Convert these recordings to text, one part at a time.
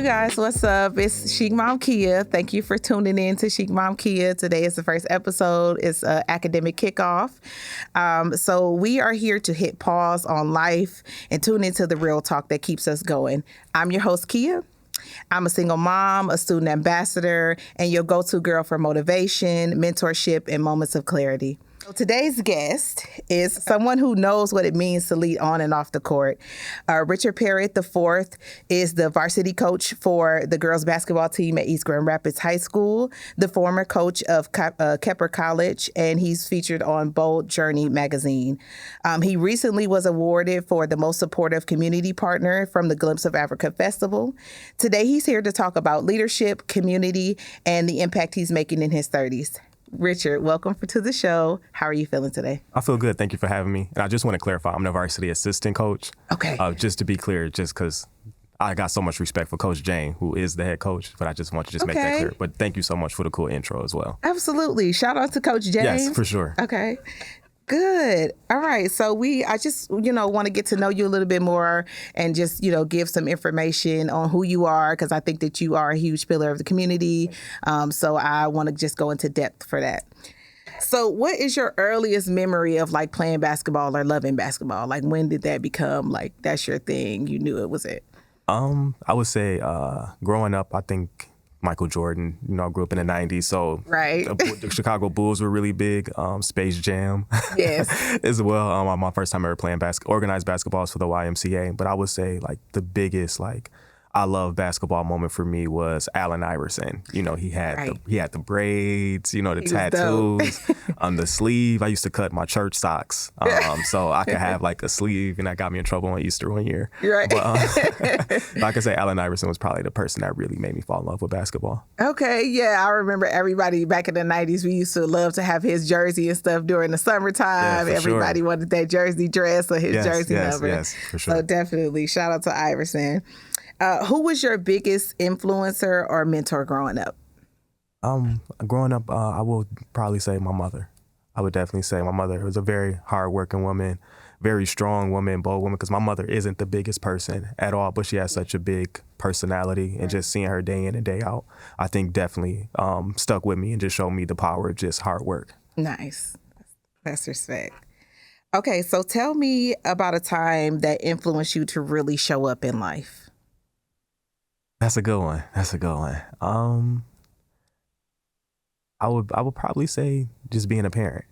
you guys, what's up? It's Chicmomkia. Thank you for tuning in to Chicmomkia. Today is the first episode. It's academic kickoff. So we are here to hit pause on life and tune into the real talk that keeps us going. I'm your host, Kia. I'm a single mom, a student ambassador, and your go-to girl for motivation, mentorship, and moments of clarity. So today's guest is someone who knows what it means to lead on and off the court. Richard Parrott IV is the varsity coach for the girls basketball team at East Grand Rapids High School, the former coach of Kepper College, and he's featured on Bold Journey magazine. He recently was awarded for the most supportive community partner from the Glimpse of Africa Festival. Today, he's here to talk about leadership, community, and the impact he's making in his 30s. Richard, welcome to the show. How are you feeling today? I feel good. Thank you for having me. And I just want to clarify, I'm the varsity assistant coach. Okay. Just to be clear, just because I got so much respect for Coach Jane, who is the head coach, but I just want to make that clear. But thank you so much for the cool intro as well. Absolutely. Shout out to Coach Jane. Yes, for sure. Okay. Good. All right. So I just, want to get to know you a little bit more and just, give some information on who you are, because I think that you are a huge pillar of the community. So I want to just go into depth for that. So what is your earliest memory of like playing basketball or loving basketball? Like when did that become like that's your thing? You knew it was it? I would say growing up, I think Michael Jordan, I grew up in the 90s, so right. The Chicago Bulls were really big, Space Jam yes. as well. My first time ever playing organized basketball was for the YMCA, but I would say like the biggest I love basketball moment for me was Allen Iverson. He had the braids, the tattoos on the sleeve. I used to cut my church socks so I could have like a sleeve, and that got me in trouble on Easter one year. Right. But like I say, Allen Iverson was probably the person that really made me fall in love with basketball. Okay, yeah, I remember everybody back in the 90s, we used to love to have his jersey and stuff during the summertime. Yeah, everybody wanted that jersey dress or his jersey number. Yes, for sure. So definitely, shout out to Iverson. Who was your biggest influencer or mentor growing up? Growing up, I will probably say my mother. I would definitely say my mother was a very hardworking woman, very strong woman, bold woman, because my mother isn't the biggest person at all, but she has such a big personality, and just seeing her day in and day out, I think definitely stuck with me and just showed me the power of just hard work. Nice. That's respect. Okay, so tell me about a time that influenced you to really show up in life. That's a good one. I would probably say just being a parent.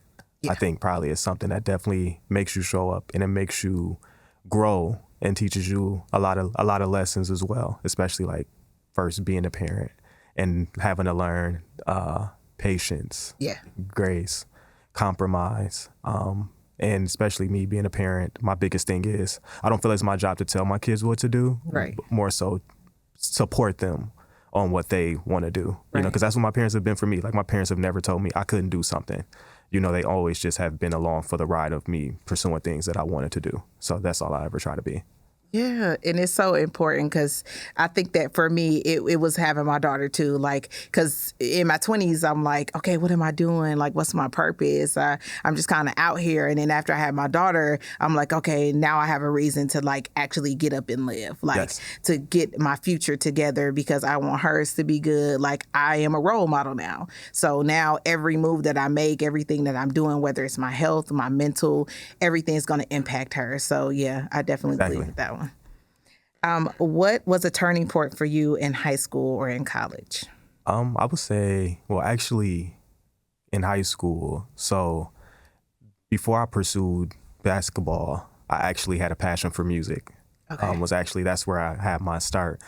Yeah. I think probably is something that definitely makes you show up, and it makes you grow and teaches you a lot of lessons as well, especially like first being a parent and having to learn patience, grace, compromise. And especially me being a parent, my biggest thing is I don't feel it's my job to tell my kids what to do. Right. But more so support them on what they want to do, because that's what my parents have been for me. Like my parents have never told me I couldn't do something. They always just have been along for the ride of me pursuing things that I wanted to do. So that's all I ever try to be. Yeah, and it's so important because I think that for me, it was having my daughter too. Like, because in my 20s, I'm like, okay, what am I doing? Like, what's my purpose? I'm just kind of out here. And then after I had my daughter, I'm like, okay, now I have a reason to like actually get up and live, like to get my future together, because I want hers to be good. Like I am a role model now. So now every move that I make, everything that I'm doing, whether it's my health, my mental, everything's going to impact her. So yeah, I definitely believe with that one. What was a turning point for you in high school or in college? I would say, well, actually in high school. So before I pursued basketball, I actually had a passion for music. Okay. That's where I had my start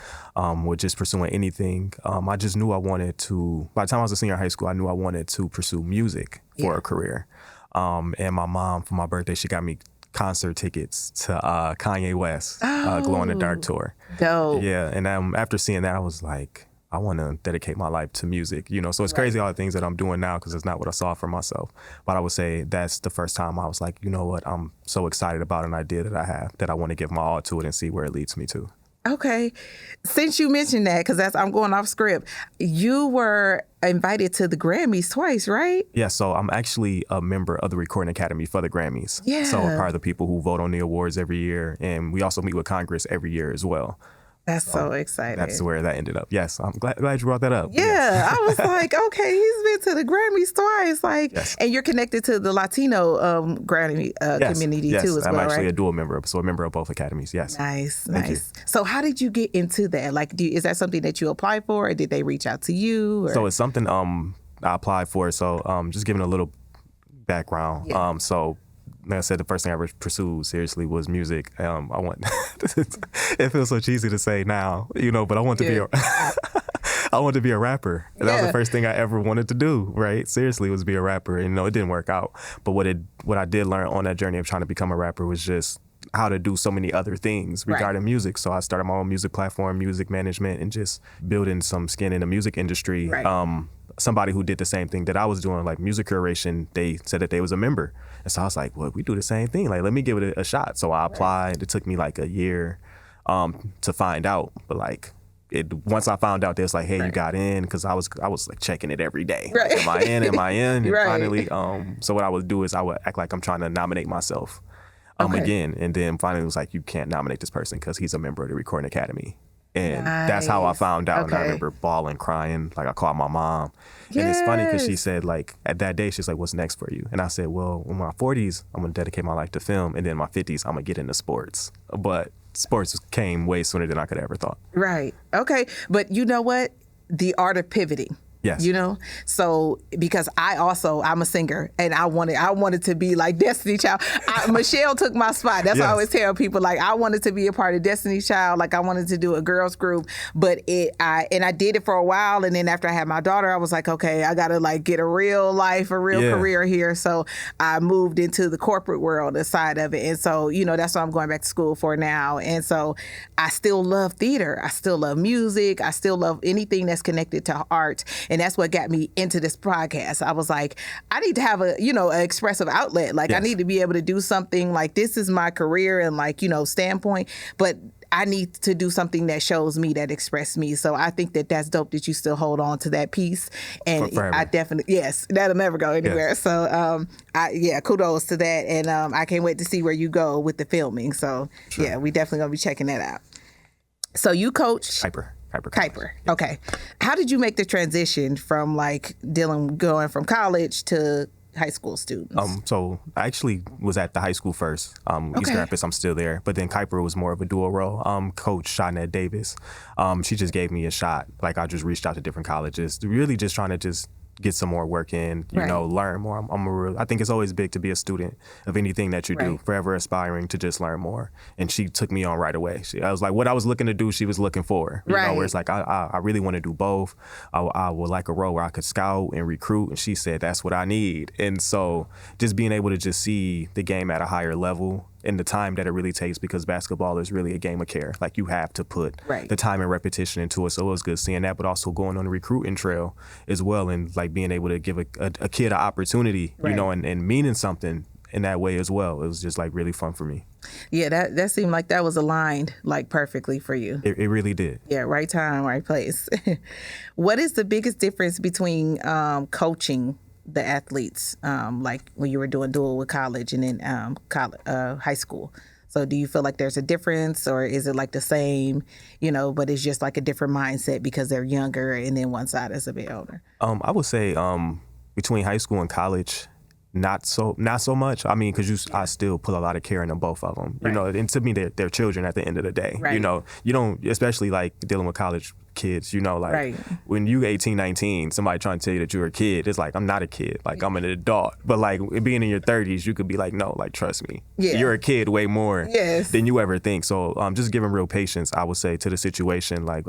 with just pursuing anything. I just knew I wanted to, by the time I was a senior in high school, I knew I wanted to pursue music for a career. And my mom, for my birthday, she got me concert tickets to Kanye West Glow in the Dark tour. Dope. Yeah, and after seeing that, I was like, I want to dedicate my life to music, So it's crazy all the things that I'm doing now because it's not what I saw for myself. But I would say that's the first time I was like, you know what, I'm so excited about an idea that I have that I want to give my all to it and see where it leads me to. Okay. Since you mentioned that, because I'm going off script, you were invited to the Grammys twice, right? Yeah, so I'm actually a member of the Recording Academy for the Grammys. Yeah. So part of the people who vote on the awards every year, and we also meet with Congress every year as well. That's so exciting. That's where that ended up. Yes, I'm glad you brought that up. Yeah, Yes. I was like, okay, he's been to the Grammys twice. Like, Yes. And you're connected to the Latino Grammy community too as I'm well, actually right? a dual member, so a member of both academies. Yes. Nice, Thank you. nice. So how did you get into that? Like, is that something that you applied for, or did they reach out to you? Or? So it's something I applied for. So just giving a little background. Yeah. So like I said, the first thing I ever pursued seriously was music. I want. It feels so cheesy to say now, but I want to be I wanted to be a rapper. And that was the first thing I ever wanted to do, right? Seriously, was be a rapper. And it didn't work out. But what I did learn on that journey of trying to become a rapper was just how to do so many other things regarding music. So I started my own music platform, music management, and just building some skin in the music industry. Right. Somebody who did the same thing that I was doing, like music curation, they said that they was a member. And so I was like, well, we do the same thing. Like, let me give it a shot. So I applied. It took me like a year to find out. But like, once I found out, they was like, hey, you got in, because I was like checking it every day. Right. Like, am I in? Am I in? And Right. finally, so what I would do is I would act like I'm trying to nominate myself again. And then finally it was like, you can't nominate this person because he's a member of the Recording Academy. And that's how I found out. And I remember bawling, crying. Like, I called my mom. And it's funny because she said, like, at that day, she's like, what's next for you? And I said, well, in my 40s, I'm going to dedicate my life to film. And then in my 50s, I'm going to get into sports. But sports came way sooner than I could have ever thought. Right. Okay. But you know what? The art of pivoting. Yes. So because I'm a singer, and I wanted to be like Destiny Child. Michelle took my spot. That's why I always tell people, like, I wanted to be a part of Destiny Child. Like, I wanted to do a girls group, but I did it for a while. And then after I had my daughter, I was like, okay, I got to like get a real life, a real career here. So I moved into the corporate world side of it. And so, that's what I'm going back to school for now. And so I still love theater. I still love music. I still love anything that's connected to art. And that's what got me into this podcast. I was like, I need to have an expressive outlet. Like, I need to be able to do something. Like, this is my career and standpoint, but I need to do something that shows me, that express me. So I think that that's dope that you still hold on to that piece. And I definitely, that'll never go anywhere. Yes. So kudos to that. And I can't wait to see where you go with the filming. So we definitely gonna be checking that out. So you coach Kuiper. Okay. How did you make the transition from going from college to high school students? So I actually was at the high school first. East Campus, I'm still there. But then Kuiper was more of a dual role. Coach Shawnette Davis, she just gave me a shot. Like, I just reached out to different colleges, really just trying to just get some more work in, learn more. I think it's always big to be a student of anything that you do, forever aspiring to just learn more. And she took me on right away. I was like, what I was looking to do, she was looking for. You know, where it's like, I really want to do both. I would like a role where I could scout and recruit. And she said, that's what I need. And so just being able to just see the game at a higher level in the time that it really takes, because basketball is really a game of care. Like, you have to put the time and repetition into it. So it was good seeing that, but also going on the recruiting trail as well, and like being able to give a kid an opportunity, and meaning something in that way as well. It was just like really fun for me. Yeah, that seemed like that was aligned like perfectly for you. It really did. Yeah, right time, right place. What is the biggest difference between coaching the athletes, like when you were doing dual with college and then high school? So do you feel like there's a difference, or is it like the same, but it's just like a different mindset because they're younger and then one side is a bit older? I would say between high school and college, not so much. I mean, because I still put a lot of care into both of them. And to me, they're children at the end of the day. Right. You don't, especially like dealing with college kids, when you 18, 19, somebody trying to tell you that you're a kid, it's like, I'm not a kid, like, I'm an adult. But like, being in your 30s, you could be like, no, like, trust me, you're a kid way more than you ever think. So just giving real patience, I would say, to the situation, like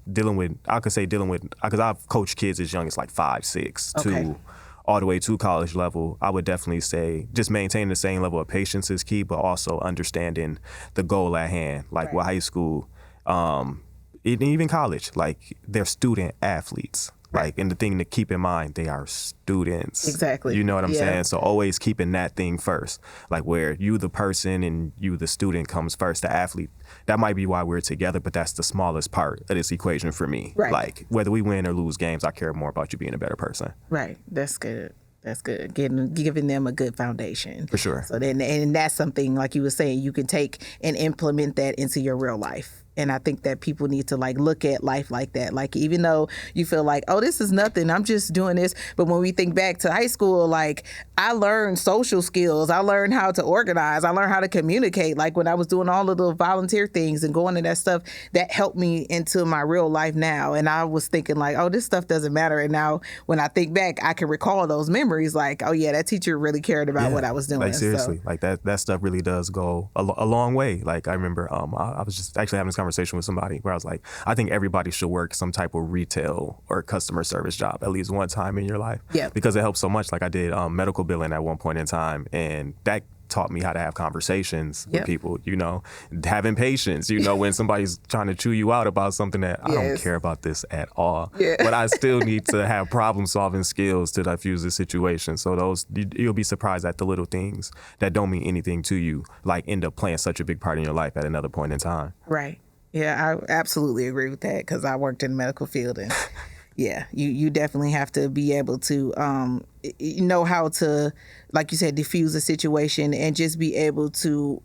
dealing with, because I've coached kids as young as like 5, 6 to all the way to college level. I would definitely say just maintaining the same level of patience is key, but also understanding the goal at hand. Like with high school, even college, like, they're student athletes. Like, and the thing to keep in mind, they are students. Exactly. You know what I'm saying? So always keeping that thing first. Like, where you the person and you the student comes first, the athlete. That might be why we're together, but that's the smallest part of this equation for me. Right. Like, whether we win or lose games, I care more about you being a better person. Right. That's good. That's good. Giving them a good foundation. For sure. So then, and that's something, like you were saying, you can take and implement that into your real life. And I think that people need to like look at life like that. Like, even though you feel like, oh, this is nothing, I'm just doing this. But when we think back to high school, like, I learned social skills. I learned how to organize. I learned how to communicate. Like, when I was doing all of the volunteer things and going to that stuff, that helped me into my real life now. And I was thinking like, oh, this stuff doesn't matter. And now when I think back, I can recall those memories like, oh yeah, that teacher really cared about what I was doing. Like, seriously, like that stuff really does go a long way. Like, I remember I was just actually having this conversation with somebody where I was like, I think everybody should work some type of retail or customer service job at least one time in your life. Yeah. Because it helps so much. Like, I did medical billing at one point in time, and that taught me how to have conversations with people, you know, having patience, you know, when somebody's trying to chew you out about something that I don't care about this at all, but I still need to have problem solving skills to diffuse the situation. So those, you'll be surprised at the little things that don't mean anything to you, like end up playing such a big part in your life at another point in time. Right. Yeah, I absolutely agree with that because I worked in the medical field, and yeah, you definitely have to be able to know how to, like you said, diffuse a situation and just be able to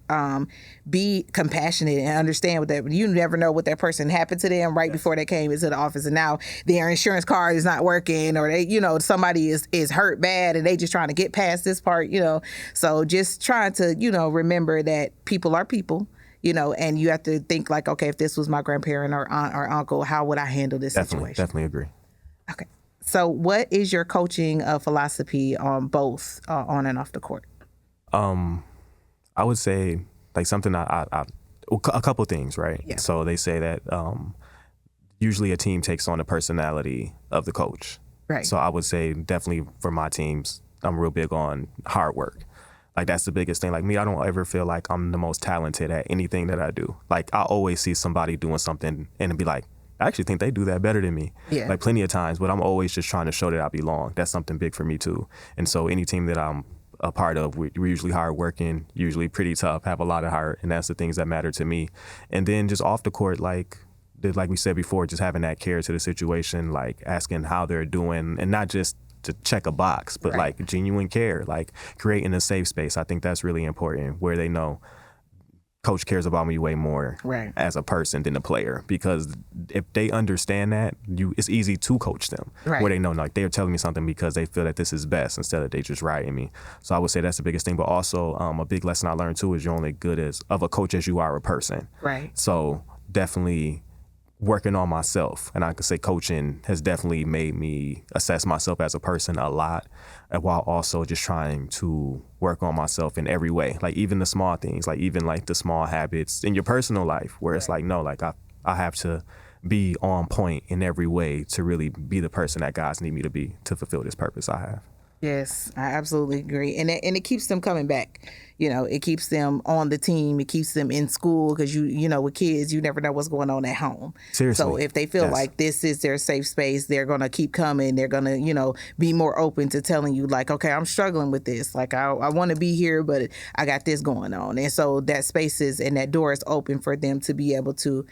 be compassionate and understand what that. You never know what that person happened to them right before they came into the office, and now their insurance card is not working, or they, you know, somebody is hurt bad and they just trying to get past this part, you know. So just trying to, you know, remember that people are people. You know, and you have to think like, okay, if this was my grandparent or aunt or uncle, how would I handle this situation? Definitely agree. Okay. So what is your coaching philosophy on both on and off the court? I would say like something a couple things, right? Yeah. So they say that usually a team takes on the personality of the coach. Right. So I would say definitely for my teams, I'm real big on hard work. Like, that's the biggest thing. Like me, I don't ever feel like I'm the most talented at anything that I do. Like, I always see somebody doing something and be like, I actually think they do that better than me. Yeah. Like, plenty of times, but I'm always just trying to show that I belong. That's something big for me too. And so any team that I'm a part of, we're usually hardworking, usually pretty tough, have a lot of heart, and that's the things that matter to me. And then just off the court, like we said before, just having that care to the situation, like asking how they're doing, and not just to check a box, but like genuine care, like creating a safe space. I think that's really important, where they know coach cares about me way more as a person than a player, because if they understand that, it's easy to coach them, where they know like they're telling me something because they feel that this is best instead of they just riding me. So I would say that's the biggest thing. But also a big lesson I learned too is you're only good of a coach as you are a person. Right. So definitely working on myself, and I could say coaching has definitely made me assess myself as a person a lot, and while also just trying to work on myself in every way, like even the small things, like even like the small habits in your personal life, where it's like, no, like I have to be on point in every way to really be the person that God's need me to be to fulfill this purpose I have. Yes, I absolutely agree. And it keeps them coming back. You know, it keeps them on the team. It keeps them in school because, you know, with kids, you never know what's going on at home. Seriously. So if they feel like this is their safe space, they're going to keep coming. They're going to, you know, be more open to telling you like, okay, I'm struggling with this. Like, I want to be here, but I got this going on. And so that space is, and that door is open for them to be able to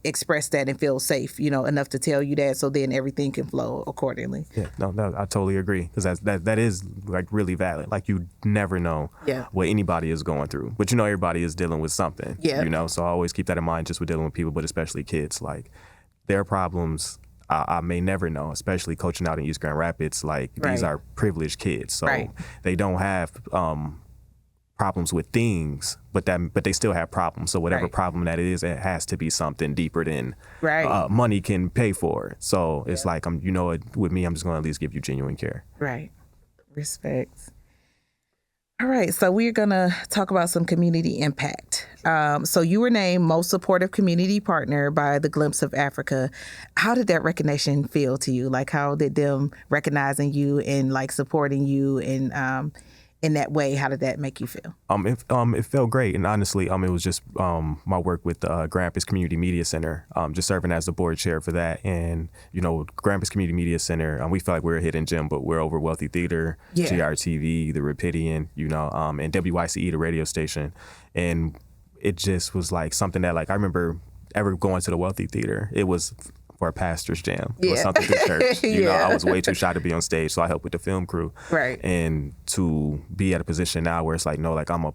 express that and feel safe, you know, enough to tell you that. So then everything can flow accordingly. Yeah, no, I totally agree, because that is like really valid. Like, you never know what anybody is going through, but you know everybody is dealing with something. You know, so I always keep that in mind just with dealing with people, but especially kids. Like, their problems I may never know, especially coaching out in East Grand Rapids. Like, these are privileged kids, so they don't have problems with things, but they still have problems. So whatever problem that is, it has to be something deeper than money can pay for. So it's like, you know, with me, I'm just going to at least give you genuine care. Right. Respect. All right, so we're going to talk about some community impact. So you were named Most Supportive Community Partner by the Glimpse of Africa. How did that recognition feel to you? Like, how did them recognizing you and like supporting you and in that way, how did that make you feel? It felt great, and honestly, it was just my work with the Grand Rapids Community Media Center, just serving as the board chair for that. And you know, Grand Rapids Community Media Center, we feel like we're a hidden gem, but we're over Wealthy Theater, GRTV, the Rapidian, you know, and WYCE, the radio station, and it just was like something that, like, I remember ever going to the Wealthy Theater, it was for a pastor's jam. It was something through church. You know, I was way too shy to be on stage, so I helped with the film crew. Right. And to be at a position now where it's like, no, like I'm a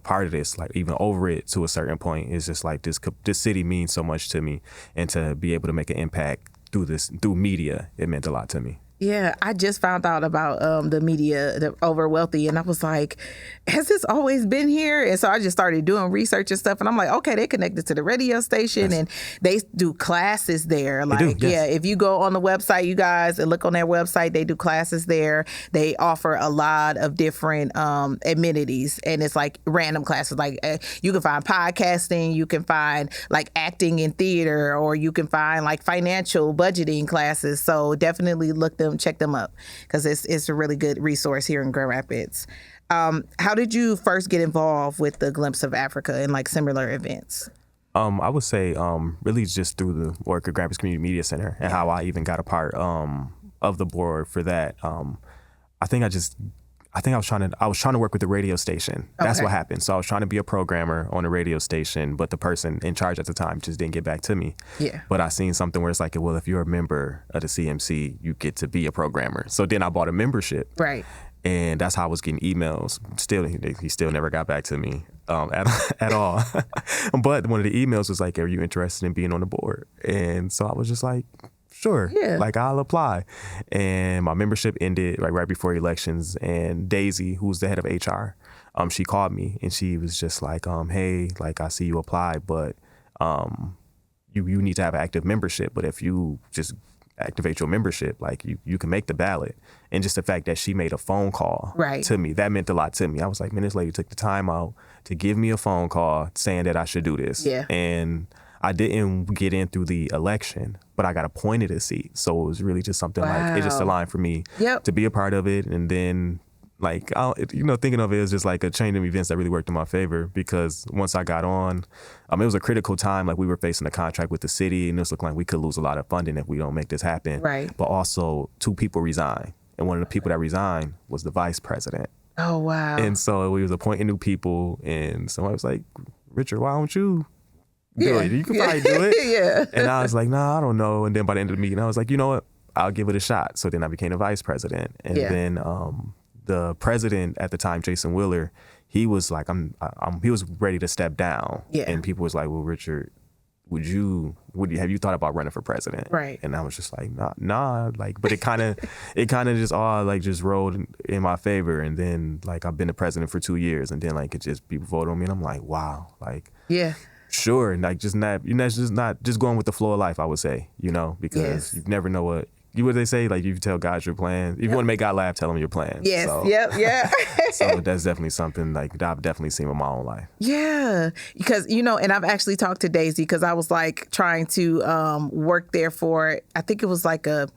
part of this, like even over it to a certain point, it's just like this city means so much to me, and to be able to make an impact through media, it meant a lot to me. Yeah, I just found out about the media over Wealthy, and I was like, has this always been here? And so I just started doing research and stuff, and I'm like, okay, they connected to the radio station, and they do classes there. Like, yeah, if you go on the website, you guys, and look on their website, they do classes there. They offer a lot of different amenities, and it's like random classes. Like you can find podcasting, you can find like acting in theater, or you can find like financial budgeting classes. So definitely check them up, because it's a really good resource here in Grand Rapids. How did you first get involved with the Glimpse of Africa and like similar events? I would say really just through the work of Grand Rapids Community Media Center, and how I even got a part of the board for that. I think I was trying to work with the radio station. That's what happened. So I was trying to be a programmer on a radio station, but the person in charge at the time just didn't get back to me. Yeah. But I seen something where it's like, well, if you're a member of the CMC, you get to be a programmer. So then I bought a membership. Right. And that's how I was getting emails. Still, he still never got back to me at all. But one of the emails was like, are you interested in being on the board? And so I was just like, sure, like I'll apply. And my membership ended like right before elections. And Daisy, who's the head of HR, she called me, and she was just like, hey, like I see you apply, but you need to have an active membership. But if you just activate your membership, like you can make the ballot. And just the fact that she made a phone call to me, that meant a lot to me. I was like, man, this lady took the time out to give me a phone call saying that I should do this. Yeah. And I didn't get in through the election, but I got appointed a seat. So it was really just something like, it just aligned for me to be a part of it. And then like, thinking of it as just like a chain of events that really worked in my favor, because once I got on, it was a critical time. Like we were facing a contract with the city, and it was looking like we could lose a lot of funding if we don't make this happen. Right. But also 2 people resigned. And one of the people that resigned was the vice president. Oh, wow. And so we was appointing new people, and somebody was like, Richard, why don't you do it? You could probably do it. And I was like, nah, I don't know. And then by the end of the meeting, I was like, you know what? I'll give it a shot. So then I became the vice president. And then the president at the time, Jason Wheeler, he was like, he was ready to step down. Yeah. And people was like, well, Richard, have you thought about running for president? Right. And I was just like, nah, like, but it kind of just all like just rolled in my favor. And then like, I've been the president for 2 years, and then like, it just, people voted on me, and I'm like, wow, like, sure. And like, just not going with the flow of life, I would say, because you never know what they say, like, you tell God your plans. If you want to make God laugh, tell him your plans. Yes, so, so that's definitely something like I've definitely seen in my own life. Yeah, because, and I've actually talked to Daisy, because I was like trying to work there for, I think it was like a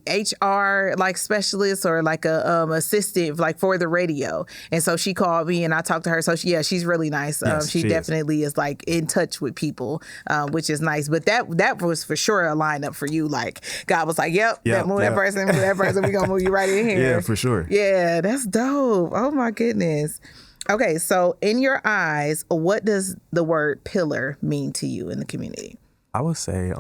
HR like specialist or like a assistant like for the radio. And so she called me, and I talked to her. So she's really nice. She definitely is like in touch with people, which is nice. But that was for sure a lineup for you. Like God was like, that person, we're gonna move you right in here. Yeah, for sure. Yeah, that's dope. Oh my goodness. Okay, so in your eyes, what does the word pillar mean to you in the community? I would say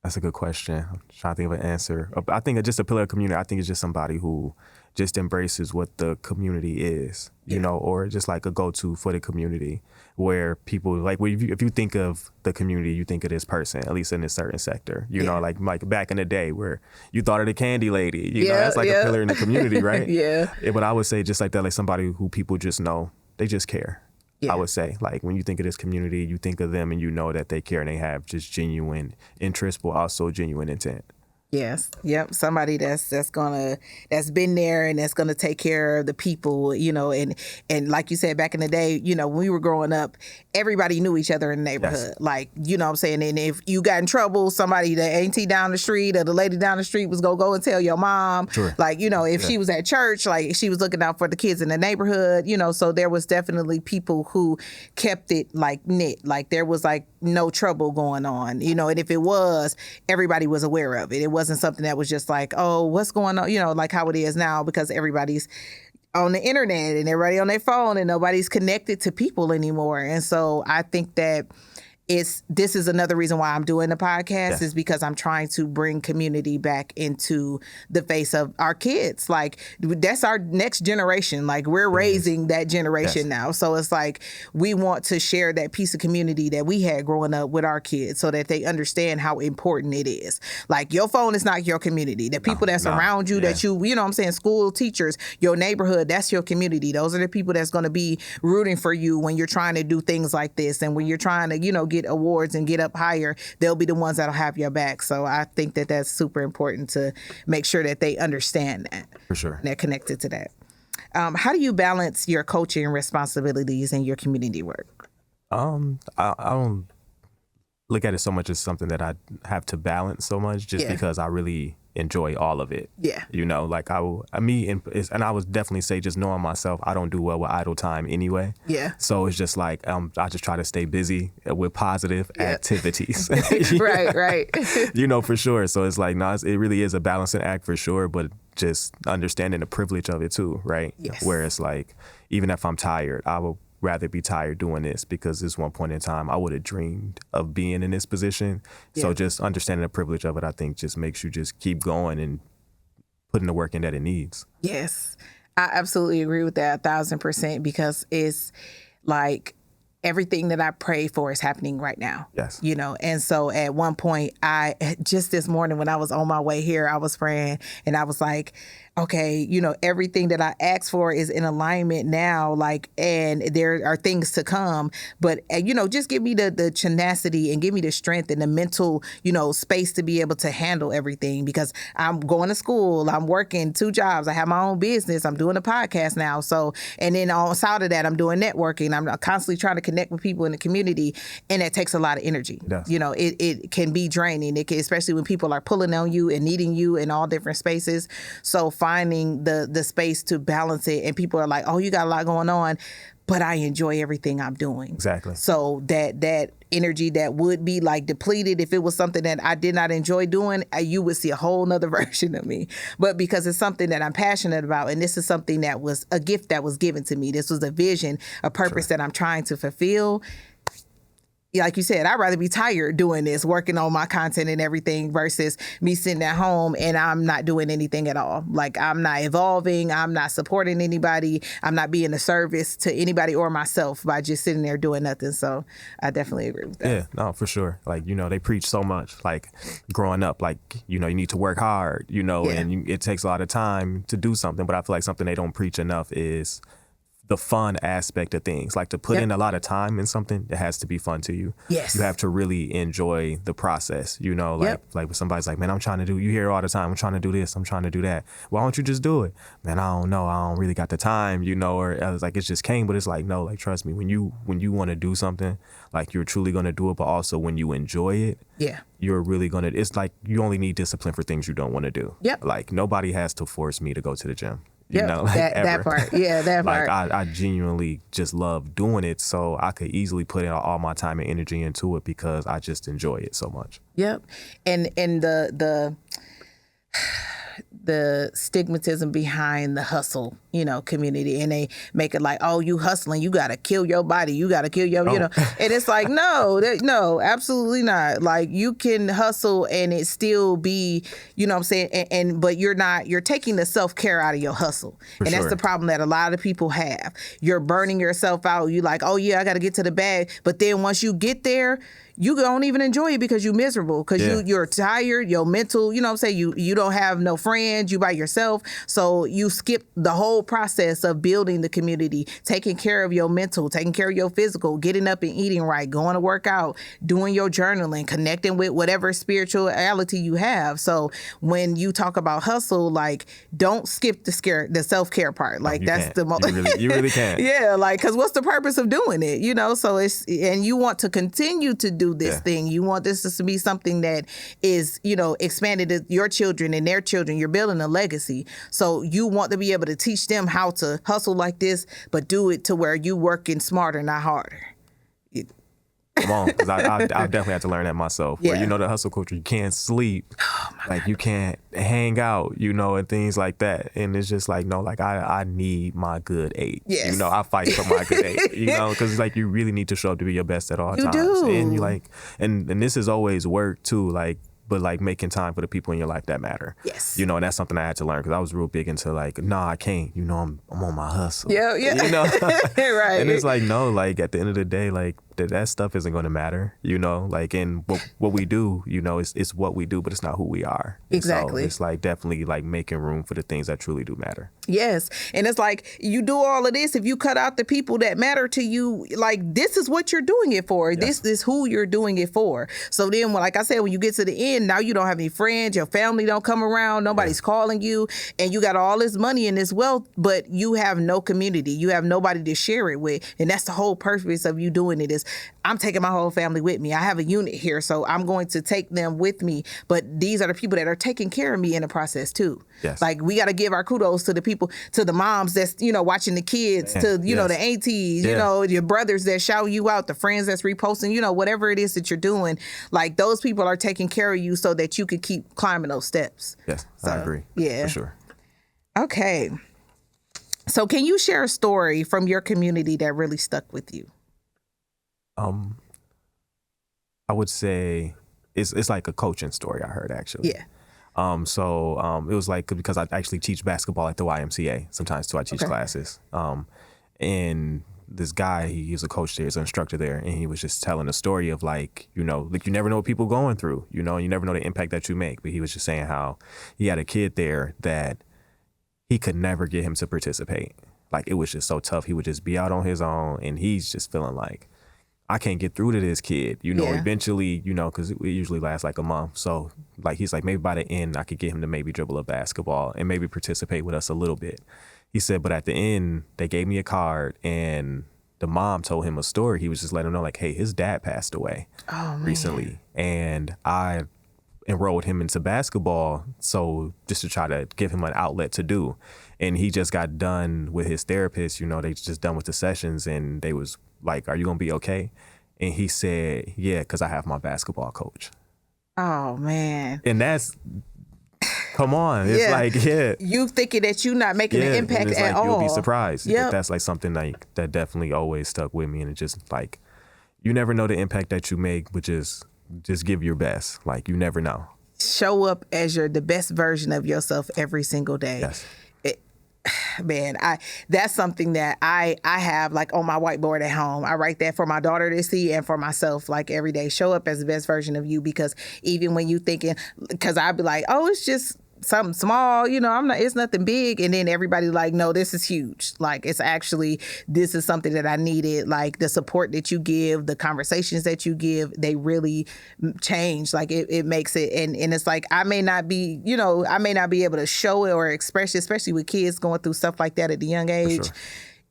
that's a good question. I'm trying to think of an answer. I think just a pillar of community, I think it's just somebody who just embraces what the community is, or just like a go-to for the community, where people, like, if you think of the community, you think of this person, at least in a certain sector, like back in the day where you thought of the candy lady, that's like a pillar in the community, right? But I would say just like that, like somebody who people just know, they just care. I would say, like, when you think of this community, you think of them and you know that they care and they have just genuine interest, but also genuine intent. Yes. Yep. Somebody that's been there and that's gonna take care of the people, and like you said, back in the day, when we were growing up, everybody knew each other in the neighborhood. Yes. Like, what I'm saying? And if you got in trouble, somebody, the auntie down the street or the lady down the street was gonna go and tell your mom. Sure. Like, if she was at church, like she was looking out for the kids in the neighborhood, so there was definitely people who kept it like knit. Like there was like no trouble going on, and if it was, everybody was aware of it. It wasn't something that was just like, oh, what's going on, like how it is now, because everybody's on the internet and everybody on their phone and nobody's connected to people anymore. And so I think that this is another reason why I'm doing the podcast, Yeah. is because I'm trying to bring community back into the face of our kids. Like, that's our next generation. Like, we're raising that generation now. So it's like, we want to share that piece of community that we had growing up with our kids so that they understand how important it is. Like, your phone is not your community. The people that's around you, that you know what I'm saying, school, teachers, your neighborhood, that's your community. Those are the people that's going to be rooting for you when you're trying to do things like this, and when you're trying to, get awards and get up higher. They'll be the ones that'll have your back. So I think that that's super important to make sure that they understand that. For sure. And they're connected to that. How do you balance your coaching responsibilities and your community work? I don't look at it so much as something that I have to balance so much, just because I really enjoy all of it. Yeah. Like and I would definitely say, just knowing myself, I don't do well with idle time anyway. Yeah. So it's just like, I just try to stay busy with positive activities. Right. For sure. So it's like, it really is a balancing act for sure, but just understanding the privilege of it too, right? Yes. Where it's like, even if I'm tired, I will rather be tired doing this, because this one point in time I would have dreamed of being in this position. So just understanding the privilege of it, I think, just makes you just keep going and putting the work in that it needs. Yes, I absolutely agree with that 1,000%, because it's like, everything that I pray for is happening right now. Yes. And so at one point, just this morning when I was on my way here, I was praying and I was like, okay, everything that I asked for is in alignment now, like, and there are things to come, but, just give me the tenacity and give me the strength and the mental, space to be able to handle everything, because I'm going to school, I'm working 2 jobs, I have my own business, I'm doing a podcast now. So, and then on side of that, I'm doing networking. I'm constantly trying to connect with people in the community, and that takes a lot of energy. Yes. It can be draining. It can, especially when people are pulling on you and needing you in all different spaces. So finding the space to balance it, and people are like, oh, you got a lot going on, but I enjoy everything I'm doing. Exactly. So that energy that would be like depleted if it was something that I did not enjoy doing, you would see a whole nother version of me. But because it's something that I'm passionate about, and this is something that was a gift that was given to me, this was a vision, a purpose that I'm trying to fulfill. Like you said, I'd rather be tired doing this, working on my content and everything, versus me sitting at home and I'm not doing anything at all. Like, I'm not evolving, I'm not supporting anybody, I'm not being a service to anybody or myself by just sitting there doing nothing. So I definitely agree with that. Yeah, no, for sure. Like, they preach so much, like, growing up, like, you need to work hard, and it takes a lot of time to do something. But I feel like something they don't preach enough is the fun aspect of things. Like, to put in a lot of time in something, it has to be fun to you. Yes. You have to really enjoy the process, like when somebody's like, man, I'm trying to do, you hear all the time, I'm trying to do this, I'm trying to do that. Why don't you just do it? Man, I don't know, I don't really got the time, or I was like, it's just came. But it's like, no, like, trust me, when you want to do something, like, you're truly going to do it. But also when you enjoy it, you're really going to, it's like, you only need discipline for things you don't want to do. Yep. Like, nobody has to force me to go to the gym. That part. Yeah, that part. Like, I genuinely just love doing it, so I could easily put in all my time and energy into it because I just enjoy it so much. Yep. And the stigmatism behind the hustle, community, and they make it like, oh, you hustling, you got to kill your body, you got to kill your, and it's like, no, absolutely not. Like, you can hustle and it still be, what I'm saying, but you're taking the self-care out of your hustle. And that's the problem that a lot of people have. You're burning yourself out. You like, oh yeah, I got to get to the bag. But then once you get there, you don't even enjoy it because you're miserable, because you're tired, you're mental, you don't have no friends, you by yourself. So you skip the whole process of building the community, taking care of your mental, taking care of your physical, getting up and eating right, going to work out, doing your journaling, connecting with whatever spirituality you have. So when you talk about hustle, like, don't skip the self-care part. Like, that's the most. You really can't. Yeah, like, because what's the purpose of doing it? So and you want to continue to do this thing. You want this to be something that is, expanded to your children and their children. You're building a legacy. So you want to be able to teach them how to hustle like this, but do it to where you working smarter, not harder. Come on, because I definitely had to learn that myself. Yeah. Where, you know, the hustle culture, you can't sleep, like you can't hang out, you know, and things like that. And it's just like, no, like I need my good 8. Yes. You know, I fight for my good 8. You know, because like you really need to show up to be your best at all You times. do. And you like, and this is always work too, like. But like making time for the people in your life that matter. Yes. You know, and that's something I had to learn because I was real big into like, nah, I can't. You know, I'm on my hustle. Yeah. You know, Right. And it's like, no, like at the end of the day, like that stuff isn't going to matter. You know, like in what we do, you know, it's what we do, but it's not who we are. And Exactly. so it's like definitely like making room for the things that truly do matter. Yes. And it's like you do all of this. If you cut out the people that matter to you, like this is what you're doing it for. Yes. This is who you're doing it for. So then, like I said, when you get to the end, now you don't have any friends. Your family don't come around. Nobody's calling you. And you got all this money and this wealth, but you have no community. You have nobody to share it with. And that's the whole purpose of you doing it is I'm taking my whole family with me. I have a unit here, so I'm going to take them with me. But these are the people that are taking care of me in the process too. Yes. Like we got to give our kudos to the people, to the moms that's, you know, watching the kids, to, you know, the aunties, you know, your brothers that shout you out, the friends that's reposting, you know, whatever it is that you're doing, like those people are taking care of you so that you could keep climbing those steps. Yes, So, I agree. Yeah. For sure. Okay. So can you share a story from your community that really stuck with you? I would say it's like a coaching story I heard actually. Yeah. It was like because I actually teach basketball at the YMCA sometimes too. I teach classes. And this guy, he's a coach there, he's an instructor there, and he was just telling a story of like, you know, like you never know what people are going through, you know, and you never know the impact that you make. But he was just saying how he had a kid there that he could never get him to participate. Like it was just so tough. He would just be out on his own, and he's just feeling like, I can't get through to this kid, you know, eventually, you know, because it usually lasts like a month. So like, he's like, maybe by the end, I could get him to maybe dribble a basketball and maybe participate with us a little bit. He said, but at the end, they gave me a card and the mom told him a story. He was just letting him know like, hey, his dad passed away recently. And I enrolled him into basketball. So just to try to give him an outlet to do. And he just got done with his therapist, you know, they just done with the sessions and they was like, are you going to be okay? And he said, yeah, because I have my basketball coach. Oh, man. And that's, come on. It's like, You thinking that you're not making an impact it's at like, all. You'll be surprised. Yep. But that's like something like that definitely always stuck with me. And it just like, you never know the impact that you make, but just give your best. Like, you never know. Show up as the best version of yourself every single day. Yes. Man, that's something that I have like on my whiteboard at home. I write that for my daughter to see and for myself like every day. Show up as the best version of you, because even when you thinking, because I'd be like, oh, it's just something small, you know, it's nothing big. And then everybody like, no, this is huge. Like, it's actually, this is something that I needed. Like the support that you give, the conversations that you give, they really change. Like it makes it. And it's like, I may not be able to show it or express it, especially with kids going through stuff like that at a young age. Sure.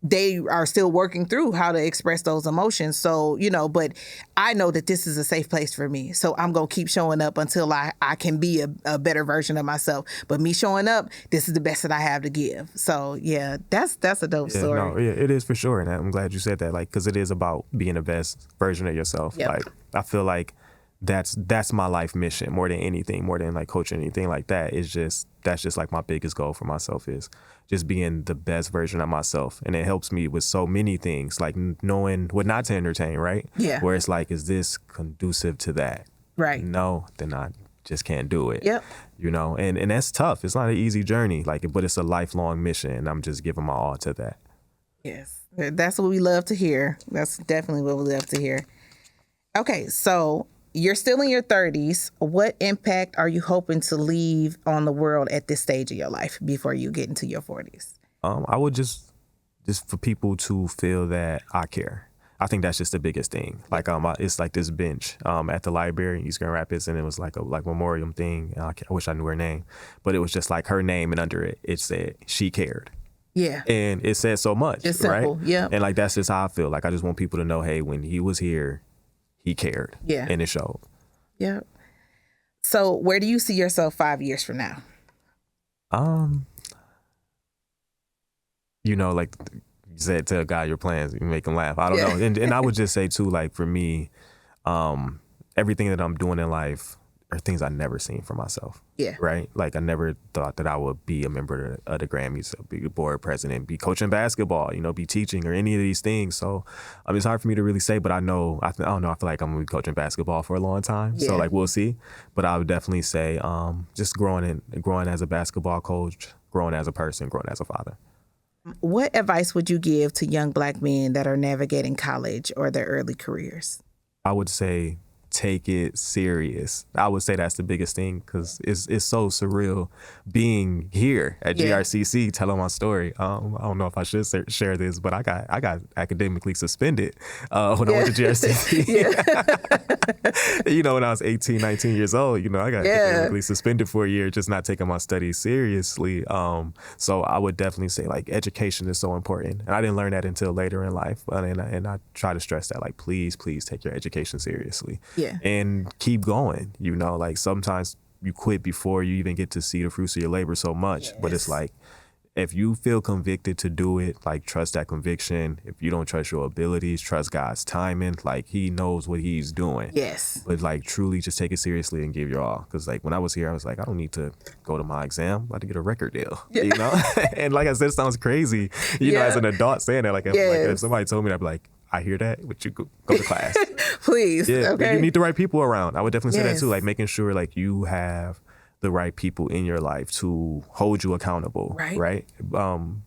They are still working through how to express those emotions. So, you know, but I know that this is a safe place for me. So I'm going to keep showing up until I can be a better version of myself. But me showing up, this is the best that I have to give. So, yeah, that's a dope story. No, yeah, it is for sure. And I'm glad you said that, like, because it is about being the best version of yourself. Yep. Like, I feel like that's my life mission more than anything, more than like coaching, anything like that. That's just like my biggest goal for myself is just being the best version of myself. And it helps me with so many things, like knowing what not to entertain, right? Yeah. Where it's like, is this conducive to that? Right. No, then I just can't do it. Yep. You know, and that's tough. It's not an easy journey, like, but it's a lifelong mission, and I'm just giving my all to that. Yes. That's what we love to hear. That's definitely what we love to hear. Okay, so you're still in your 30s. What impact are you hoping to leave on the world at this stage of your life before you get into your 40s? I would just for people to feel that I care. I think that's just the biggest thing. Like, it's like this bench at the library in East Grand Rapids, and it was like a memorial thing. I wish I knew her name, but it was just like her name, and under it, it said she cared. Yeah. And it said so much, just simple. right? Yeah. And like, that's just how I feel. Like, I just want people to know, hey, when he was here, he cared. Yeah. And it showed. Yeah. So where do you see yourself 5 years from now? You know, like you said, tell God your plans, you make him laugh. I don't know. And I would just say too, like for me, everything that I'm doing in life are things I never seen for myself. Yeah. Right? Like I never thought that I would be a member of the Grammys, be a board president, be coaching basketball, be teaching or any of these things. So it's hard for me to really say, but I don't know. I feel like I'm gonna be coaching basketball for a long time. Yeah. So like we'll see. But I would definitely say just growing as a basketball coach, growing as a person, growing as a father. What advice would you give to young Black men that are navigating college or their early careers? I would say take it serious. I would say that's the biggest thing because it's so surreal being here at GRCC telling my story. I don't know if I should share this, but I got academically suspended when I went to GRCC. When I was 18, 19 years old, I got academically suspended for a year, just not taking my studies seriously. So I would definitely say like education is so important. And I didn't learn that until later in life. And I try to stress that, like, please take your education seriously. Yeah. And keep going, like sometimes you quit before you even get to see the fruits of your labor so much. Yes. But it's like, if you feel convicted to do it, like trust that conviction. If you don't trust your abilities, trust God's timing. Like He knows what He's doing. Yes. But like truly just take it seriously and give your all. Because like when I was here, I was like, I don't need to go to my exam. I'm about to get a record deal, And like I said, it sounds crazy, as an adult saying that. Like if somebody told me that, I'd be like, I hear that, but you go to class. Please. Yeah, okay. You need the right people around. I would definitely say that too, like making sure like you have the right people in your life to hold you accountable, right?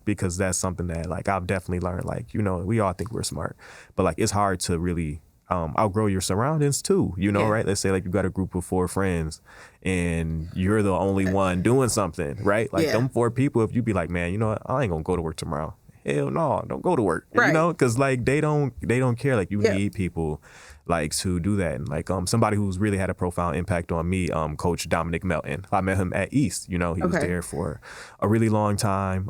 Because that's something that like I've definitely learned, like, we all think we're smart, but like it's hard to really outgrow your surroundings too, right? Let's say like you got a group of 4 friends and you're the only one doing something, right? Like them 4 people, if you be like, man, I ain't gonna go to work tomorrow. Hell no, don't go to work, because like they don't care. Like you need people like to do that. And like somebody who's really had a profound impact on me, Coach Dominic Melton. I met him at East. He was there for a really long time,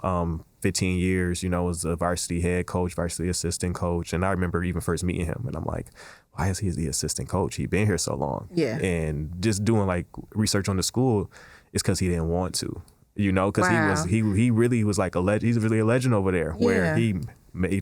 15 years. Was a varsity head coach, varsity assistant coach, and I remember even first meeting him, and I'm like, why is he the assistant coach? He's been here so long. Yeah, and just doing like research on the school is because he didn't want to. Because he really was like he's really a legend over there, where he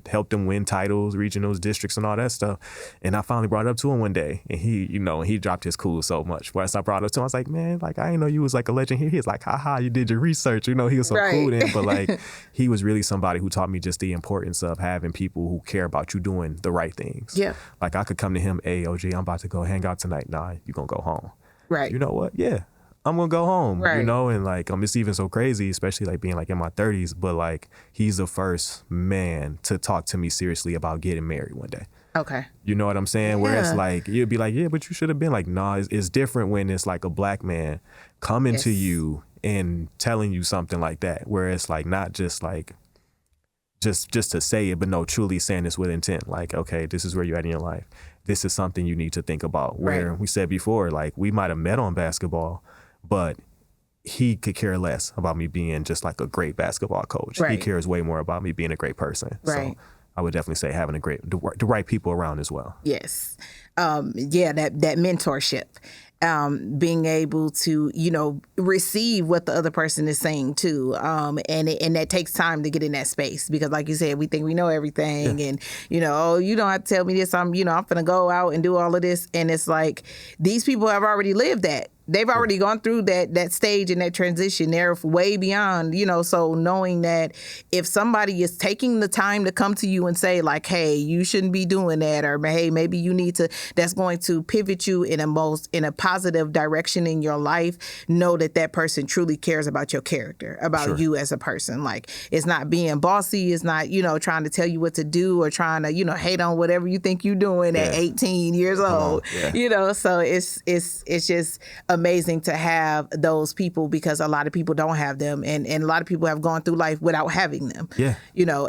helped them win titles, regionals, districts, and all that stuff. And I finally brought it up to him one day, and he dropped his cool so much. Once I brought it up to him, I was like, man, like I didn't know you was like a legend here. He was like, haha, you did your research. He was so cool then. But like he was really somebody who taught me just the importance of having people who care about you doing the right things. Yeah. Like I could come to him, hey, OG, I'm about to go hang out tonight. Nah, you gonna go home. Right. You know what? Yeah. I'm gonna go home, and like it's even so crazy, especially like being like in my 30s, but like he's the first man to talk to me seriously about getting married one day. Okay. You know what I'm saying? Where it's like, you'd be like, yeah, but you should have been like, nah, it's different when it's like a Black man coming to you and telling you something like that, where it's like not just like just to say it, but no, truly saying this with intent. Like, okay, this is where you're at in your life. This is something you need to think about. Where we said before, like we might have met on basketball, but he could care less about me being just like a great basketball coach. He cares way more about me being a great person. So I would definitely say having the right people around as well. Yes. That mentorship. Being able to, receive what the other person is saying too. And that takes time to get in that space because like you said, we think we know everything and, oh, you don't have to tell me this. I'm going to go out and do all of this. And it's like, these people have already lived that. They've already gone through that stage and that transition. They're way beyond, so knowing that if somebody is taking the time to come to you and say like, hey, you shouldn't be doing that, or hey, maybe you need to, that's going to pivot you in a positive direction in your life, know that person truly cares about your character, about you as a person. Like it's not being bossy, it's not, trying to tell you what to do or trying to, hate on whatever you think you're doing at 18 years old, so it's just amazing to have those people because a lot of people don't have them and a lot of people have gone through life without having them.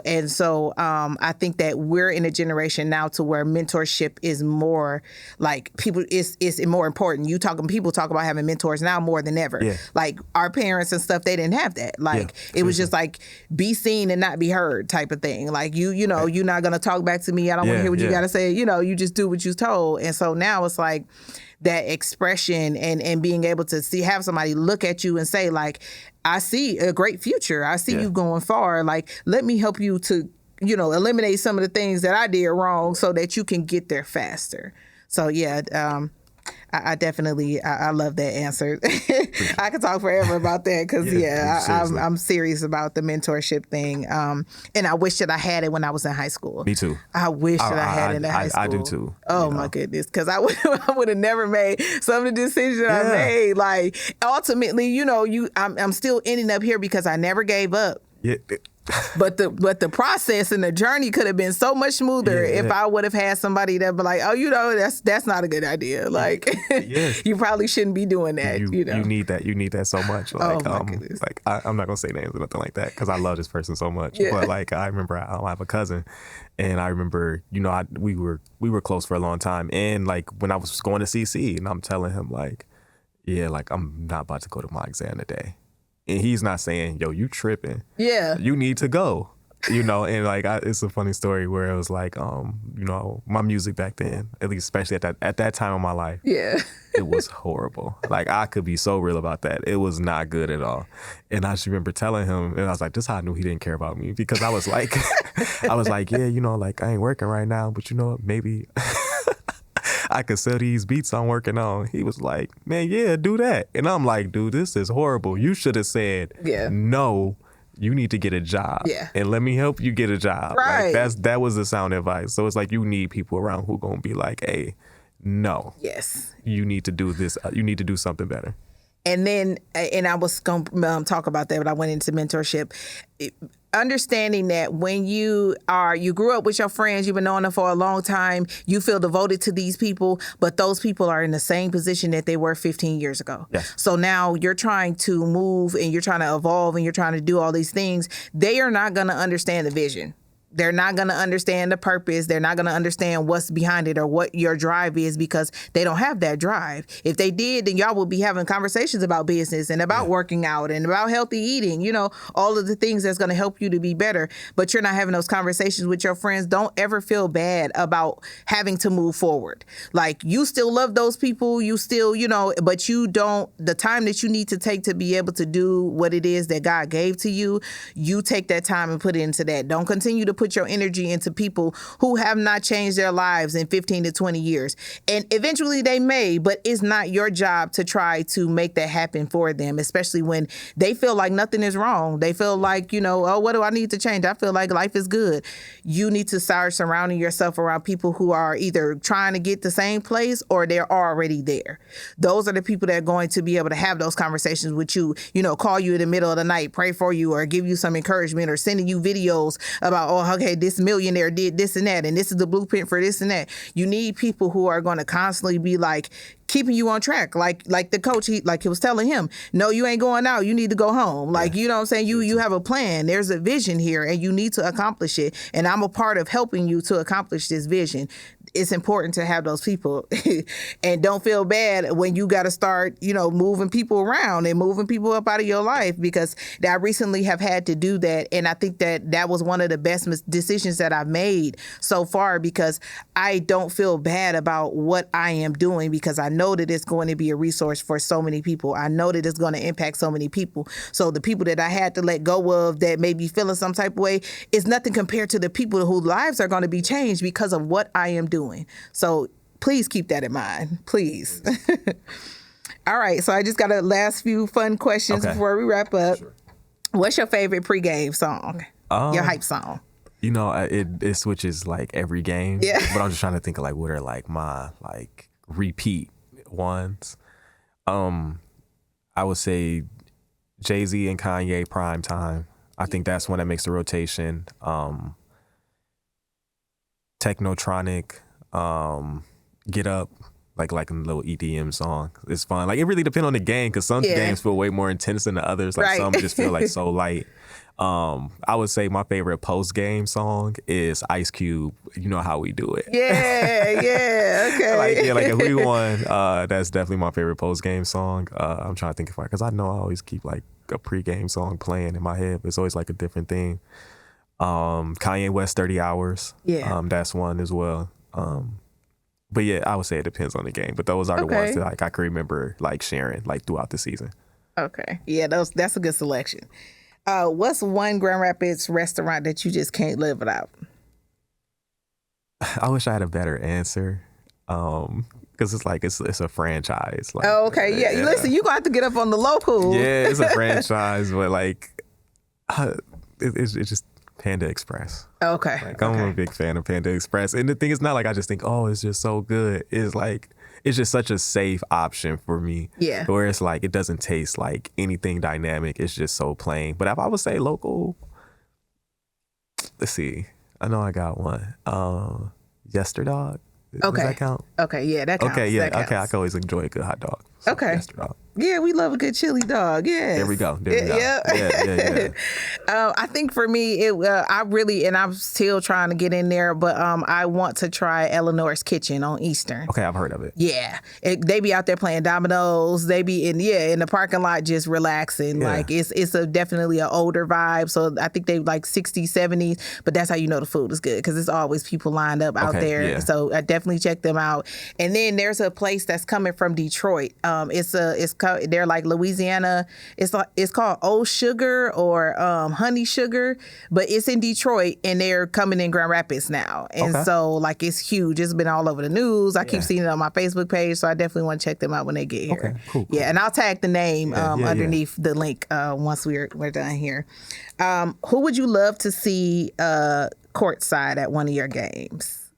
And so I think that we're in a generation now to where mentorship is more like people is more important. People talk about having mentors now more than ever. Like our parents and stuff, they didn't have that. Like it was just like be seen and not be heard type of thing. Like you're not gonna talk back to me. I don't want to hear what you gotta say. You just do what you're told. And so now it's like that expression and being able to have somebody look at you and say like, I see a great future. I see you going far. Like, let me help you to, eliminate some of the things that I did wrong so that you can get there faster. So yeah, I definitely I love that answer. I could talk forever about that because I'm serious about the mentorship thing. And I wish that I had it when I was in high school. Me too. I wish that I had it in high school. I do too. Oh my goodness, because I would have never made some of the decisions that I made. Like ultimately, I'm still ending up here because I never gave up. Yeah. But the process and the journey could have been so much smoother if I would have had somebody that be like, oh, that's not a good idea. Like, you probably shouldn't be doing that. You need that. You need that so much. Like, oh my goodness. Like I'm not gonna say names or nothing like that because I love this person so much. Yeah. But like I remember I have a cousin, and I remember we were close for a long time. And like when I was going to CC, and I'm telling him like, yeah, like I'm not about to go to my exam today. And he's not saying, yo, you tripping. Yeah. You need to go. And like, it's a funny story where it was like, my music back then, at least especially at that time of my life. Yeah. It was horrible. Like, I could be so real about that. It was not good at all. And I just remember telling him, and I was like, this is how I knew he didn't care about me. Because I was like, yeah, like, I ain't working right now, but you know what, maybe I could sell these beats I'm working on. He was like, man, yeah, do that. And I'm like, dude, this is horrible. You should have said, no, you need to get a job. Yeah. And let me help you get a job. Right. Like that was the sound advice. So it's like you need people around who going to be like, hey, no. Yes. You need to do this. You need to do something better. And then, and I was going to talk about that, but I went into mentorship. Understanding that when you grew up with your friends, you've been knowing them for a long time, you feel devoted to these people, but those people are in the same position that they were 15 years ago. Yes. So now you're trying to move and you're trying to evolve and you're trying to do all these things. They are not going to understand the vision. They're not going to understand the purpose. They're not going to understand what's behind it or what your drive is because they don't have that drive. If they did, then y'all would be having conversations about business and about working out and about healthy eating, all of the things that's going to help you to be better. But you're not having those conversations with your friends. Don't ever feel bad about having to move forward. Like you still love those people. You still, but you don't, the time that you need to take to be able to do what it is that God gave to you, you take that time and put it into that. Don't continue to put your energy into people who have not changed their lives in 15 to 20 years. And eventually they may, but it's not your job to try to make that happen for them, especially when they feel like nothing is wrong. They feel like, oh, what do I need to change? I feel like life is good. You need to start surrounding yourself around people who are either trying to get the same place or they're already there. Those are the people that are going to be able to have those conversations with you, call you in the middle of the night, pray for you, or give you some encouragement, or sending you videos about, oh, okay, this millionaire did this and that, and this is the blueprint for this and that. You need people who are going to constantly be like keeping you on track. Like the coach, he was telling him, no, you ain't going out. You need to go home. Like, you know what I'm saying? You have a plan. There's a vision here and you need to accomplish it. And I'm a part of helping you to accomplish this vision. It's important to have those people and don't feel bad when you got to start, moving people around and moving people up out of your life, because I recently have had to do that. And I think that was one of the best decisions that I've made so far, because I don't feel bad about what I am doing, because I know that it's going to be a resource for so many people. I know that it's going to impact so many people. So the people that I had to let go of that may be feeling some type of way is nothing compared to the people whose lives are going to be changed because of what I am doing. So please keep that in mind, please. All right. So I just got a last few fun questions before we wrap up. Sure. What's your favorite pregame song? Your hype song? It switches like every game. Yeah. But I'm just trying to think of like what are like my like repeat ones. I would say Jay-Z and Kanye Prime Time. I think that's one that makes the rotation. Technotronic, Get Up, like a little EDM song. It's fun. Like it really depends on the game, because some games feel way more intense than the others. Like some just feel like so light. I would say my favorite post-game song is Ice Cube, You Know How We Do It. Yeah, okay. like if we won, that's definitely my favorite post-game song. I'm trying to think of it, because I know I always keep like a pre-game song playing in my head, but it's always like a different thing. Kanye West, 30 Hours. Yeah. That's one as well. But yeah, I would say it depends on the game. But those are the ones that like I can remember like sharing like throughout the season. Okay. Yeah, that's a good selection. What's one Grand Rapids restaurant that you just can't live without? I wish I had a better answer. Because it's a franchise. Like, Oh, okay. Yeah. Listen, you're going to have to get up on the local. Yeah, it's a franchise, but like, it's just Panda Express. Okay. Like, I'm a big fan of Panda Express. And the thing is not like I just think, oh, it's just so good. It's like, it's just such a safe option for me. Yeah. Where it's like, it doesn't taste like anything dynamic. It's just so plain. But if I would say local, let's see. I know I got one. Yesterdog. Okay. Does that count? Okay, yeah, that counts. Okay, yeah, that counts. okay. I can always enjoy a good hot dog. So Okay. Yesterdog. Yeah, we love a good chili dog. Yes. There we go. Yeah. Yeah. I think for me, and I'm still trying to get in there, but I want to try Eleanor's Kitchen on Eastern. Okay, I've heard of it. Yeah, they be out there playing dominoes. They be in the parking lot just relaxing. Yeah. Like it's definitely an older vibe. So I think they like 60s, 70s, but that's how you know the food is good because it's always people lined up out there. Yeah. So I definitely check them out. And then there's a place that's coming from Detroit. They're like Louisiana. It's called Old Sugar or Honey Sugar, but it's in Detroit and they're coming in Grand Rapids now. And so like it's huge. It's been all over the news. I keep seeing it on my Facebook page, so I definitely want to check them out when they get here. Okay, cool. Yeah, and I'll tag the name underneath the link once we're done here. Who would you love to see courtside at one of your games?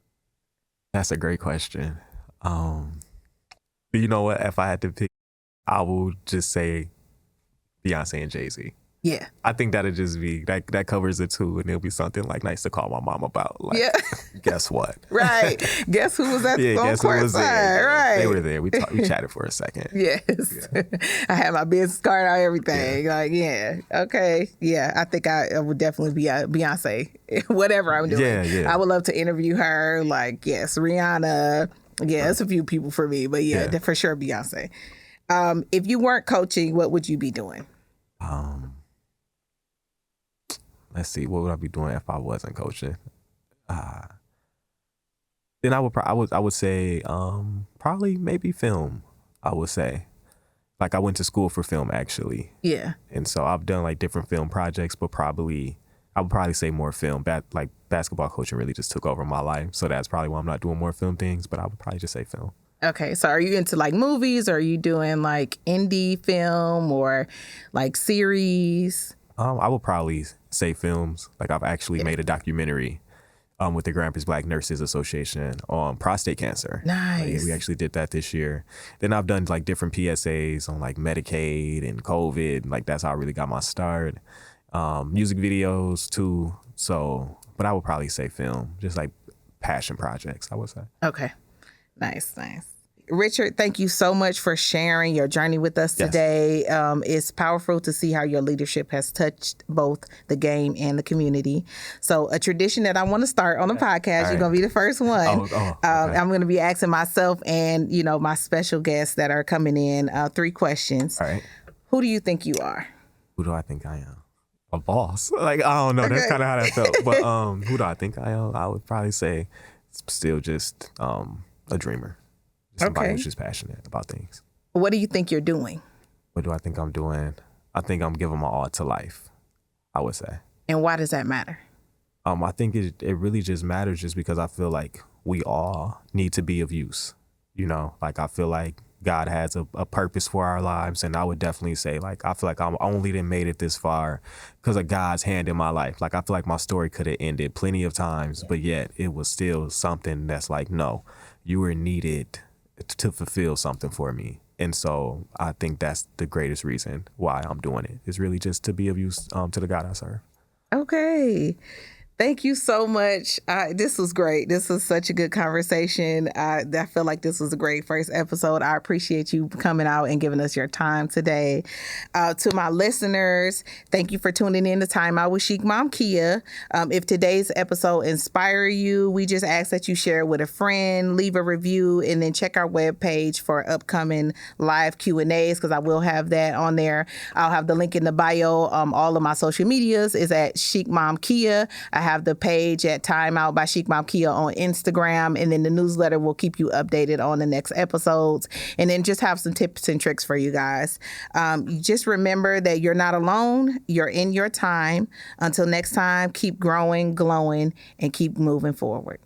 That's a great question. You know what? If I had to pick, I will just say Beyonce and Jay-Z. Yeah. I think that'd just be, that covers it too, and it'll be something like nice to call my mom about. Like, guess what? Right. Guess who was at the courtside? Right. They were there. We chatted for a second. Yes. Yeah. I had my business card out, everything. Yeah. Like, okay. Yeah, I think I would definitely be Beyonce, whatever I'm doing. Yeah. I would love to interview her. Like, yes, Rihanna. Yeah, it's a few people for me, but for sure Beyonce. If you weren't coaching, what would you be doing? Let's see, what would I be doing if I wasn't coaching? Then I would say probably maybe film. I would say, like I went to school for film actually. Yeah. And so I've done like different film projects, but I would probably say more film. Like basketball coaching really just took over my life, so that's probably why I'm not doing more film things. But I would probably just say film. Okay, so are you into like movies, or are you doing like indie film or like series? I would probably say films. Like I've actually made a documentary with the Grand Prix Black Nurses Association on prostate cancer. Nice. We actually did that this year. Then I've done like different PSAs on like Medicaid and COVID. Like that's how I really got my start. Music videos too. So, but I would probably say film, just like passion projects, I would say. Okay. Nice. Richard, thank you so much for sharing your journey with us today. It's powerful to see how your leadership has touched both the game and the community. So a tradition that I want to start on the podcast, you're going to be the first one. Okay. I'm going to be asking myself and, my special guests that are coming in 3 questions. All right. Who do you think you are? Who do I think I am? A boss. Like, I don't know. Okay. That's kind of how that felt. But who do I think I am? I would probably say still just a dreamer. Somebody who's just passionate about things. What do you think you're doing? What do I think I'm doing? I think I'm giving my all to life, I would say. And why does that matter? I think it really just matters just because I feel like we all need to be of use. Like I feel like God has a purpose for our lives. And I would definitely say, like, I feel like I'm only done made it this far because of God's hand in my life. Like, I feel like my story could have ended plenty of times, but yet it was still something that's like, no, you were needed to fulfill something for me. And so I think that's the greatest reason why I'm doing it, is really just to be of use to the God I serve. Okay. Thank you so much. This was great. This was such a good conversation. I feel like this was a great first episode. I appreciate you coming out and giving us your time today. To my listeners, thank you for tuning in to Timeout with Chicmomkia. If today's episode inspired you, we just ask that you share it with a friend, leave a review, and then check our webpage for upcoming live Q&As, because I will have that on there. I'll have the link in the bio. All of my social medias is at Chicmomkia. I have the page at Timeout by Chicmomkia on Instagram, and then the newsletter will keep you updated on the next episodes, and then just have some tips and tricks for you guys. Just remember that you're not alone. You're in your time. Until next time, keep growing, glowing, and keep moving forward.